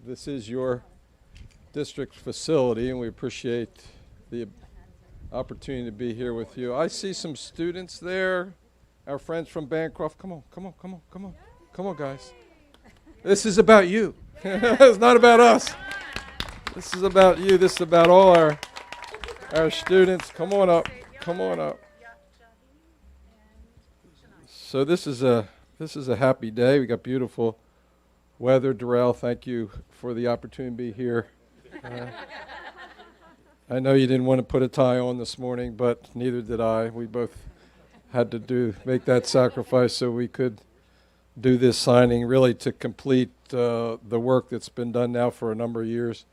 This is your district facility, and we appreciate the opportunity to be here with you. I see some students there, our friends from Bancroft. Come on, come on, come on, come on. Come on, guys. This is about you. It's not about us. This is about you. This is about all our students. Come on up. Come on up. So this is a happy day. We got beautiful weather. Darrell, thank you for the opportunity to be here. I know you didn't want to put a tie on this morning, but neither did I. We both had to make that sacrifice so we could do this signing, really to complete the work that's been done now for a number of years,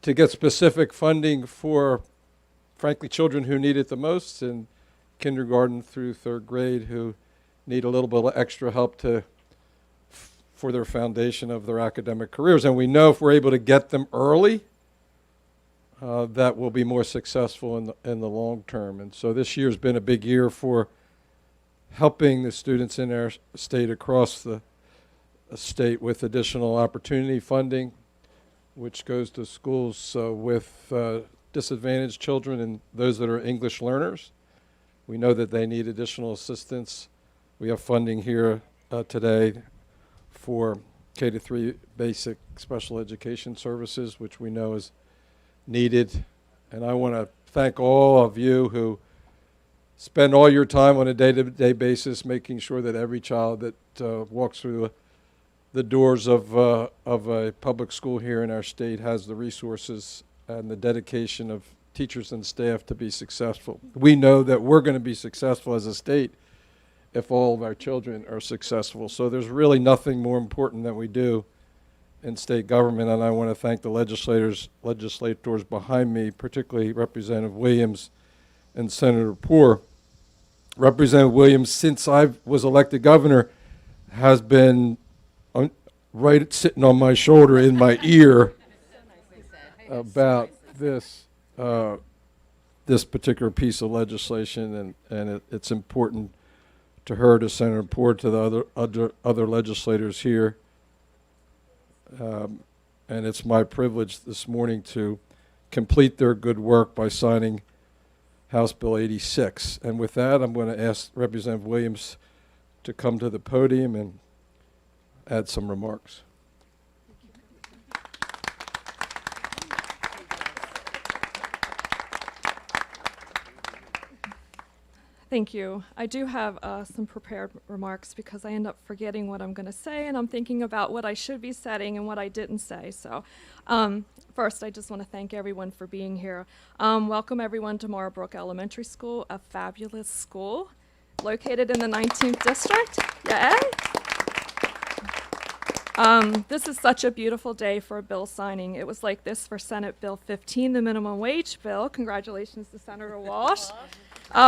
to get specific funding for, frankly, children who need it the most, in kindergarten through third grade, who need a little bit of extra help for their foundation of their academic careers. And we know if we're able to get them early, that will be more successful in the long term. And so this year's been a big year for helping the students in our state, across the state, with additional opportunity funding, which goes to schools with disadvantaged children and those that are English learners. We know that they need additional assistance. We have funding here today for K-3 basic special education services, which we know is needed. And I want to thank all of you who spend all your time on a day-to-day basis making sure that every child that walks through the doors of a public school here in our state has the resources and the dedication of teachers and staff to be successful. We know that we're going to be successful as a state if all of our children are successful. So there's really nothing more important that we do in state government, and I want to thank the legislators behind me, particularly Representative Williams and Senator Poore. Representative Williams, since I was elected governor, has been right sitting on my shoulder, in my ear, about this particular piece of legislation, and it's important to her, to Senator Poore, to the other legislators here. And it's my privilege this morning to complete their good work by signing House Bill 86. And with that, I'm going to ask Representative Williams to come to the podium and add some remarks. Thank you. I do have some prepared remarks because I end up forgetting what I'm going to say, and I'm thinking about what I should be saying and what I didn't say. So first, I just want to thank everyone for being here. Welcome everyone to Marlbrook Elementary School, a fabulous school located in the 19th District. Yay! This is such a beautiful day for a bill signing. It was like this for Senate Bill 15, the minimum wage bill. Congratulations to Senator Walsh.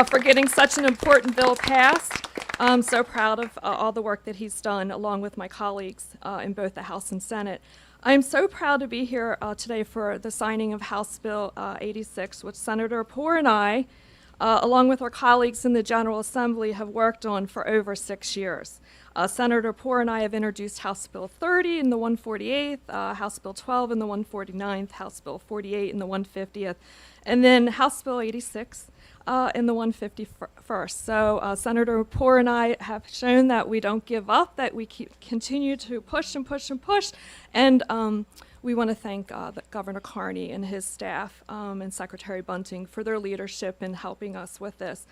For getting such an important bill passed. I'm so proud of all the work that he's done, along with my colleagues in both the House and Senate. I'm so proud to be here today for the signing of House Bill 86, which Senator Poore and I, along with our colleagues in the General Assembly, have worked on for over 6 years. Senator Poore and I have introduced House Bill 30 in the 148th, House Bill 12 in the 149th, House Bill 48 in the 150th, and then House Bill 86 in the 151st. So Senator Poore and I have shown that we don't give up, that we continue to push and push and push, and we want to thank Governor Carney and his staff and Secretary Bunting for their leadership in helping us with this.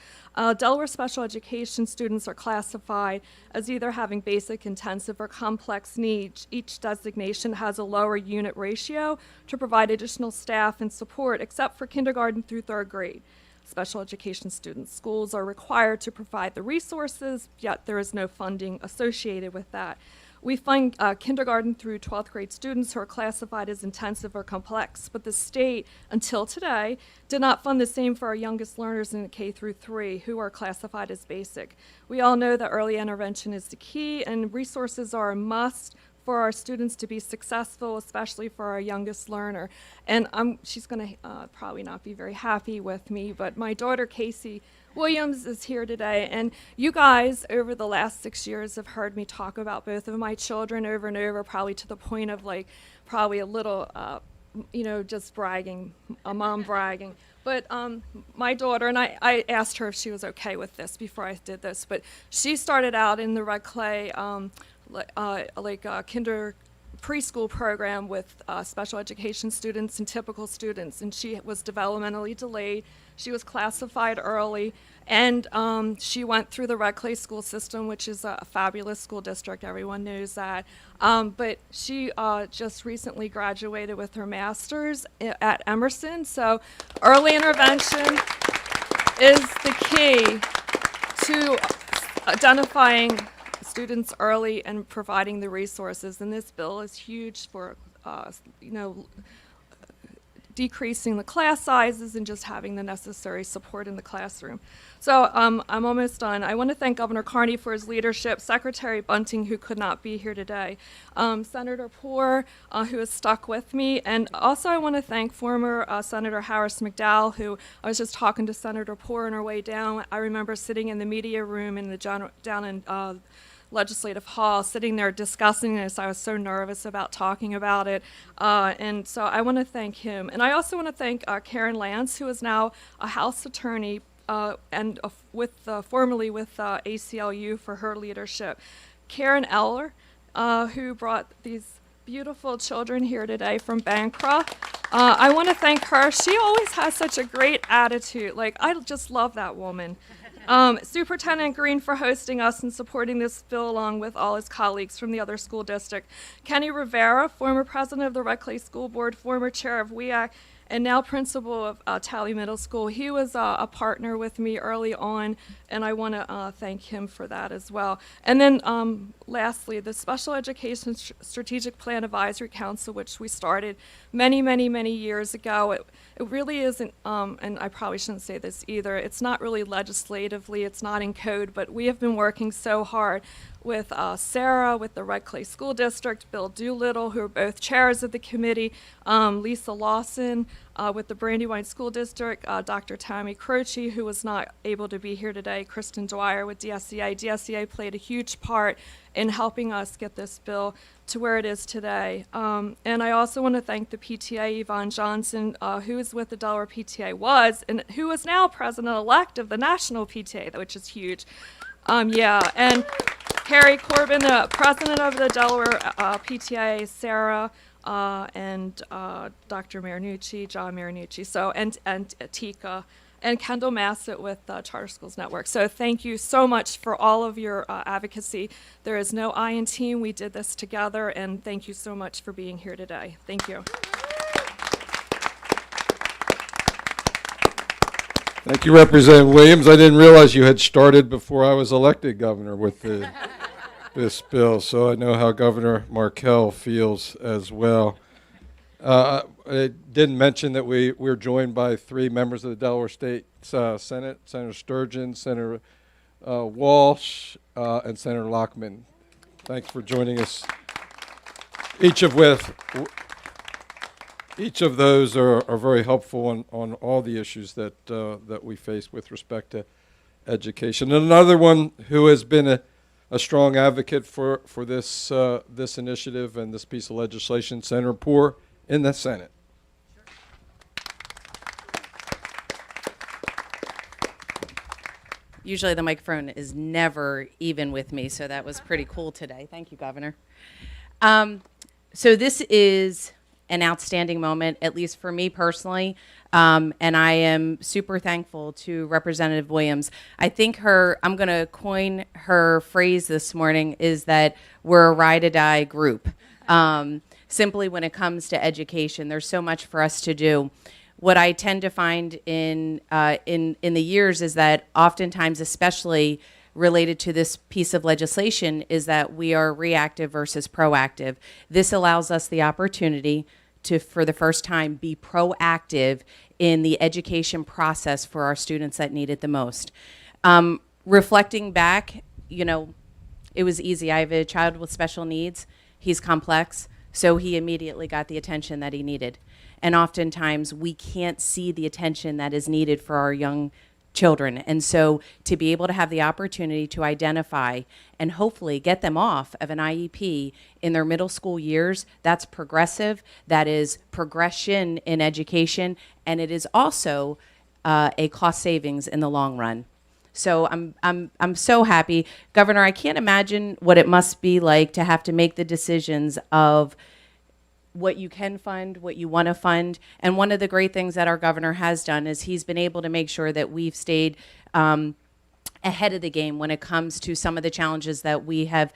Delaware special education students are classified as either having basic, intensive, or complex needs. Each designation has a lower unit ratio to provide additional staff and support, except for kindergarten through third grade. Special education students. Schools are required to provide the resources, yet there is no funding associated with that. We fund kindergarten through 12th grade students who are classified as intensive or complex, but the state, until today, did not fund the same for our youngest learners in K-3 who are classified as basic. We all know that early intervention is the key, and resources are a must for our students to be successful, especially for our youngest learner. And she's going to probably not be very happy with me, but my daughter Casey Williams is here today. And you guys over the last 6 years have heard me talk about both of my children over and over, probably to the point of like probably a little, just bragging, a mom bragging. But my daughter, and I asked her if she was okay with this before I did this, but she started out in the Red Clay kinder preschool program with special education students and typical students, and she was developmentally delayed. She was classified early, and she went through the Red Clay school system, which is a fabulous school district. Everyone knows that. But she just recently graduated with her master's at Emerson. So early intervention is the key to identifying students early and providing the resources. And this bill is huge for, decreasing the class sizes and just having the necessary support in the classroom. So I'm almost done. I want to thank Governor Carney for his leadership, Secretary Bunting, who could not be here today, Senator Poore, who has stuck with me, and also I want to thank former Senator Harris McDowell, who I was just talking to Senator Poore on our way down. I remember sitting in the media room in the down in Legislative Hall, sitting there discussing this. I was so nervous about talking about it, and so I want to thank him. And I also want to thank Karen Lance, who is now a House attorney and formerly with ACLU, for her leadership. Karen Eller, who brought these beautiful children here today from Bancroft. I want to thank her. She always has such a great attitude. Like, I just love that woman. Superintendent Green for hosting us and supporting this bill along with all his colleagues from the other school district. Kenny Rivera, former president of the Red Clay School Board, former chair of WEAC, and now principal of Tally Middle School. He was a partner with me early on, and I want to thank him for that as well. And then lastly, the Special Education Strategic Plan Advisory Council, which we started many, many, many years ago. It really isn't, and I probably shouldn't say this either, it's not really legislatively, it's not in code, but we have been working so hard with Sarah, with the Red Clay School District, Bill Doolittle, who are both chairs of the committee, Lisa Lawson with the Brandywine School District, Dr. Tammy Croce, who was not able to be here today, Kristen Dwyer with DSEA. DSEA played a huge part in helping us get this bill to where it is today. And I also want to thank the PTA, Yvonne Johnson, who is with the Delaware PTA, and who is now president-elect of the National PTA, which is huge. And Carrie Corbin, the president of the Delaware PTA, Sarah, and Dr. Marinucci, John Marinucci, and Tika, and Kendall Massett with Charter Schools Network. So thank you so much for all of your advocacy. There is no I in team. We did this together, and thank you so much for being here today. Thank you. Thank you, Representative Williams. I didn't realize you had started before I was elected governor with this bill, so I know how Governor Markell feels as well. I didn't mention that we're joined by 3 members of the Delaware State Senate, Senator Sturgeon, Senator Walsh, and Senator Lockman. Thanks for joining us. Each of those are very helpful on all the issues that we face with respect to education. And another one who has been a strong advocate for this initiative and this piece of legislation, Senator Poore in the Senate. Usually the microphone is never even with me, so that was pretty cool today. Thank you, Governor. So this is an outstanding moment, at least for me personally, and I am super thankful to Representative Williams. I think I'm going to coin her phrase this morning, is that we're a ride-or-die group. Simply when it comes to education, there's so much for us to do. What I tend to find in the years is that oftentimes, especially related to this piece of legislation, is that we are reactive versus proactive. This allows us the opportunity to, for the first time, be proactive in the education process for our students that need it the most. Reflecting back, it was easy. I have a child with special needs. He's complex, so he immediately got the attention that he needed. And oftentimes we can't see the attention that is needed for our young children. And so to be able to have the opportunity to identify and hopefully get them off of an IEP in their middle school years, that's progressive, that is progression in education, and it is also a cost savings in the long run. So I'm so happy. Governor, I can't imagine what it must be like to have to make the decisions of what you can fund, what you want to fund. And one of the great things that our governor has done is he's been able to make sure that we've stayed ahead of the game when it comes to some of the challenges that we have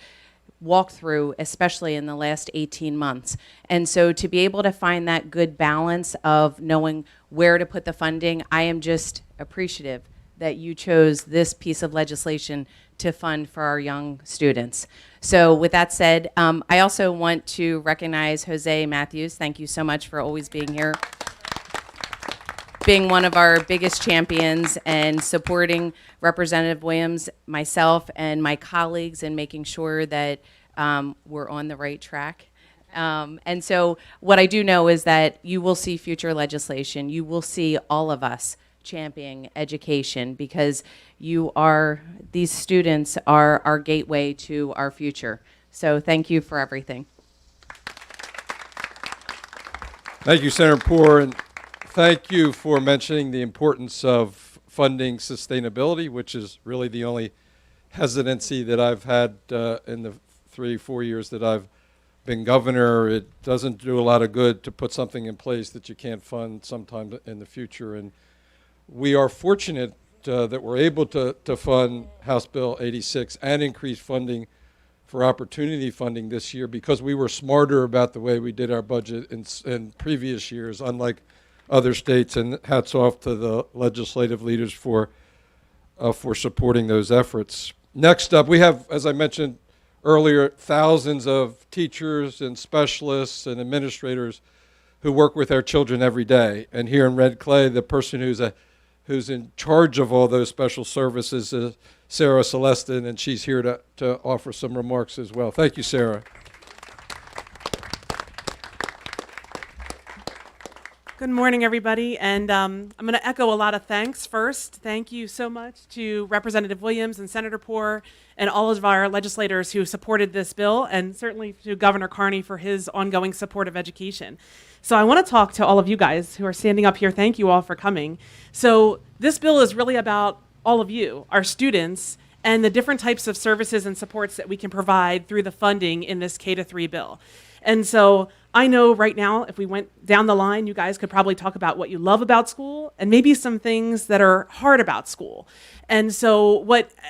walked through, especially in the last 18 months. And so to be able to find that good balance of knowing where to put the funding, I am just appreciative that you chose this piece of legislation to fund for our young students. So with that said, I also want to recognize Jose Matthews. Thank you so much for always being here, being one of our biggest champions and supporting Representative Williams, myself, and my colleagues in making sure that we're on the right track. And so what I do know is that you will see future legislation. You will see all of us championing education because these students are our gateway to our future. So thank you for everything. Thank you, Senator Poore, and thank you for mentioning the importance of funding sustainability, which is really the only hesitancy that I've had in the 3-4 years that I've been governor. It doesn't do a lot of good to put something in place that you can't fund sometime in the future. And we are fortunate that we're able to fund House Bill 86 and increase funding for opportunity funding this year because we were smarter about the way we did our budget in previous years, unlike other states. And hats off to the legislative leaders for supporting those efforts. Next up, we have, as I mentioned earlier, thousands of teachers and specialists and administrators who work with our children every day. And here in Red Clay, the person who's in charge of all those special services is Sarah Celestin, and she's here to offer some remarks as well. Thank you, Sarah. Good morning, everybody, and I'm going to echo a lot of thanks first. Thank you so much to Representative Williams and Senator Poore and all of our legislators who supported this bill, and certainly to Governor Carney for his ongoing support of education. So I want to talk to all of you guys who are standing up here. Thank you all for coming. So this bill is really about all of you, our students, and the different types of services and supports that we can provide through the funding in this K-3 bill. And so I know right now, if we went down the line, you guys could probably talk about what you love about school and maybe some things that are hard about school. And so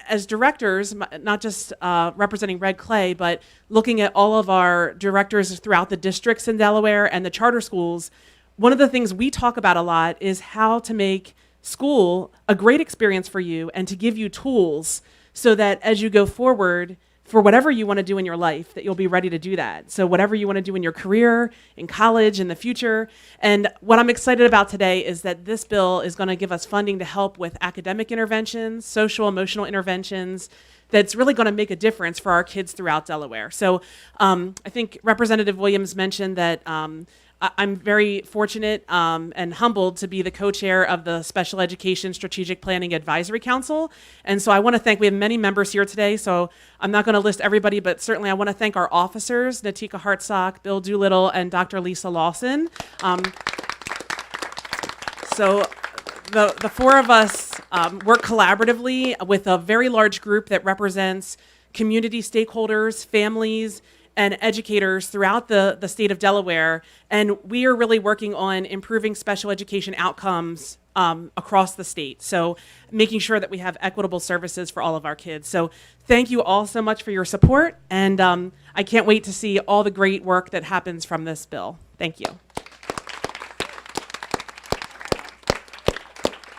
as directors, not just representing Red Clay, but looking at all of our directors throughout the districts in Delaware and the charter schools, one of the things we talk about a lot is how to make school a great experience for you and to give you tools so that as you go forward, for whatever you want to do in your life, that you'll be ready to do that. So whatever you want to do in your career, in college, in the future. And what I'm excited about today is that this bill is going to give us funding to help with academic interventions, social, emotional interventions, that's really going to make a difference for our kids throughout Delaware. So I think Representative Williams mentioned that I'm very fortunate and humbled to be the co-chair of the Special Education Strategic Planning Advisory Council. And so I want to thank, we have many members here today, so I'm not going to list everybody, but certainly I want to thank our officers, Natika Hartsock, Bill Doolittle, and Dr. Lisa Lawson. So the four of us work collaboratively with a very large group that represents community stakeholders, families, and educators throughout the state of Delaware. And we are really working on improving special education outcomes across the state. So making sure that we have equitable services for all of our kids. So thank you all so much for your support. And I can't wait to see all the great work that happens from this bill. Thank you.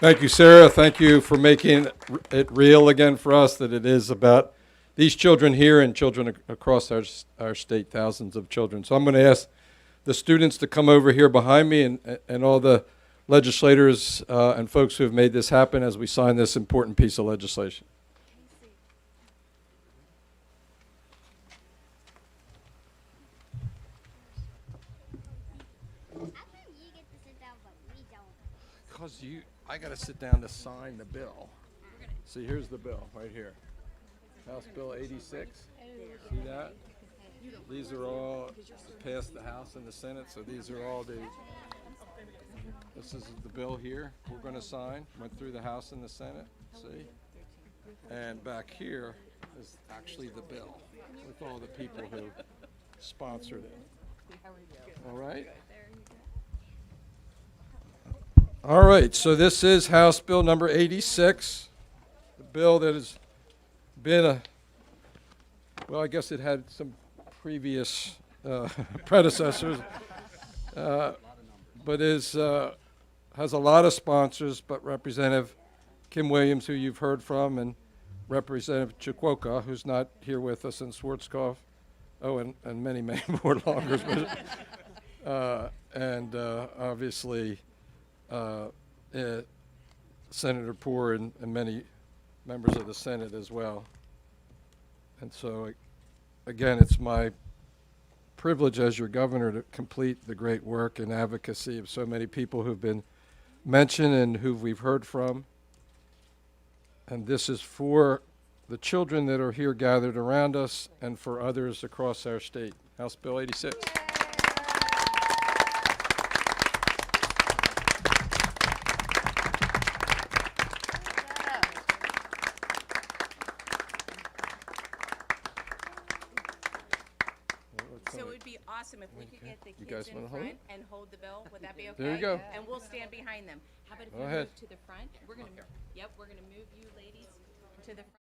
Thank you, Sarah. Thank you for making it real again for us, that it is about these children here and children across our state, thousands of children. So I'm going to ask the students to come over here behind me and all the legislators and folks who have made this happen as we sign this important piece of legislation. because I got to sit down to sign the bill. See, here's the bill right here. House Bill 86. See that? These are all passed the House and the Senate, so these are all this is the bill here we're going to sign. Went through the House and the Senate, see? And back here is actually the bill with all the people who sponsored it. All right? All right, so this is House Bill number 86, the bill that has been well, I guess it had some previous predecessors, but has a lot of sponsors, but Representative Kim Williams, who you've heard from, and Representative Chikwoka, who's not here with us, and Schwarzkopf, and many, many more longers, and obviously Senator Poore and many members of the Senate as well. And so, again, it's my privilege as your governor to complete the great work and advocacy of so many people who've been mentioned and who we've heard from. And this is for the children that are here gathered around us and for others across our state. House Bill 86. So it would be awesome if we could get the guys kids in wanna hold front it? and hold the bill. Would that be okay? There you go. And we'll stand behind them. How about if Go you ahead. move to the front? We're gonna move you ladies to the front.